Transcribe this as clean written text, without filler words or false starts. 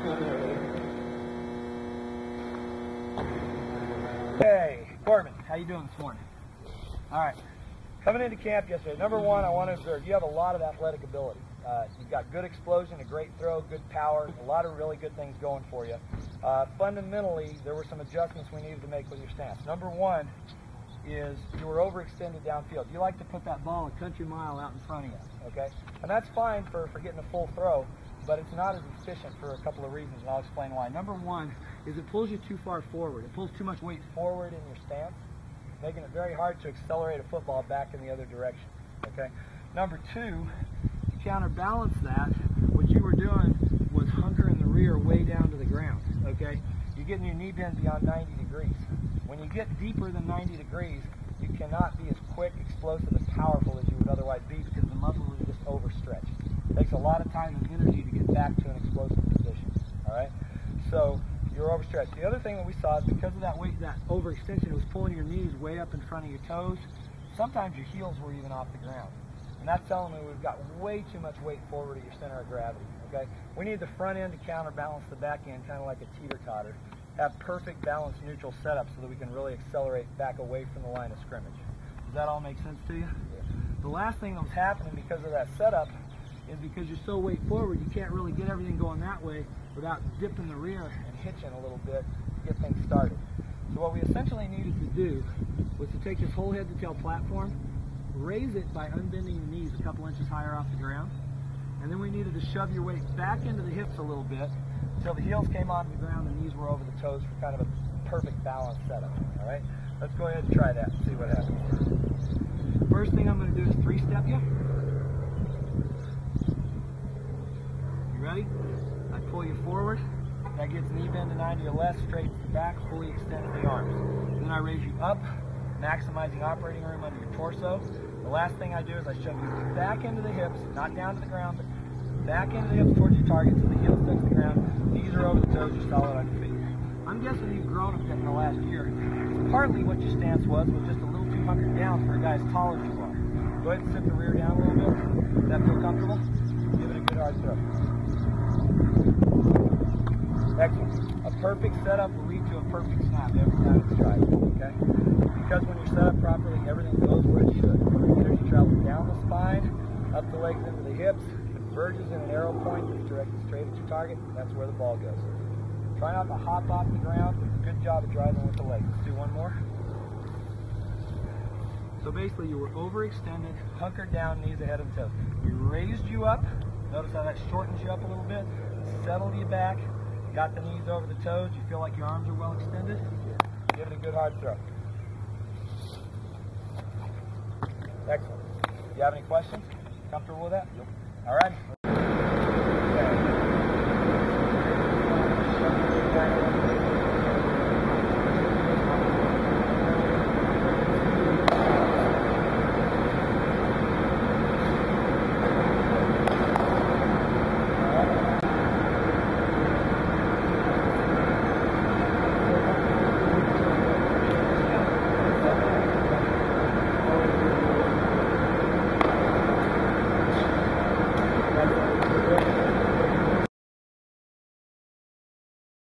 Hey, Corbin, how you doing this morning? All right, coming into camp yesterday, number one, I want to observe you have a lot of athletic ability. You've got good explosion, a great throw, good power, a lot of really good things going for you. Fundamentally, there were some adjustments we needed to make with your stance. Number one is you were overextended downfield. You like to put that ball a country mile out in front of you, okay? And that's fine for getting a full throw, but it's not as efficient for a couple of reasons, and I'll explain why. Number one is it pulls you too far forward. It pulls too much weight forward in your stance, making it very hard to accelerate a football back in the other direction, okay? Number two, to counterbalance that, what you were doing was hunkering the rear way down to the ground, okay? You're getting your knee bend beyond 90 degrees. When you get deeper than 90 degrees, you cannot be as quick, explosive, and powerful as you would otherwise be because the muscles are just overstretched. It takes a lot of time and energy to get back to an explosive position, all right? So you're overstretched. The other thing that we saw is because of that weight, that overextension, it was pulling your knees way up in front of your toes. Sometimes your heels were even off the ground. And that's telling me we've got way too much weight forward at your center of gravity, okay? We need the front end to counterbalance the back end, kind of like a teeter-totter. Have perfect balanced neutral setup so that we can really accelerate back away from the line of scrimmage. Does that all make sense to you? Yeah. The last thing that was happening because of that setup is because you're so weight forward, you can't really get everything going that way without dipping the rear and hitching a little bit to get things started. So what we essentially needed to do was to take this whole head-to-tail platform, raise it by unbending your knees a couple inches higher off the ground, and then we needed to shove your weight back into the hips a little bit until the heels came onto the ground and the knees were over the toes for kind of a perfect balance setup, all right? Let's go ahead and try that and see what happens. First thing I'm going to do is three-step you. You ready? I pull you forward. That gets knee bend to 90 or less, straightens the back, fully extends the arms. Then I raise you up, maximizing operating room under your torso. The last thing I do is I shove you back into the hips, not down to the ground, but back into the hips towards your target so the heels touch the ground, knees are over the toes, you're solid on your feet. I'm guessing you've grown a bit in the last year. It's partly what your stance was just a little too hunkered down for a guy as tall as you are. Go ahead and sit the rear down a little bit. Does that feel comfortable? Give it a good hard throw. Excellent. A perfect setup will lead to a perfect snap every time it's tried, okay? Because when you're set up properly, everything goes where it should. Energy travels down the spine, up the legs into the hips, converges in an arrow point that's directed straight at your target. That's where the ball goes. Try not to hop off the ground. Good job of driving with the legs. Let's do one more. So basically you were overextended, hunkered down, knees ahead of the toes. We raised you up. Notice how that shortens you up a little bit. Settled you back. Got the knees over the toes. You feel like your arms are well extended? Give it a good hard throw. Excellent. Do you have any questions? Comfortable with that? Yep. All right.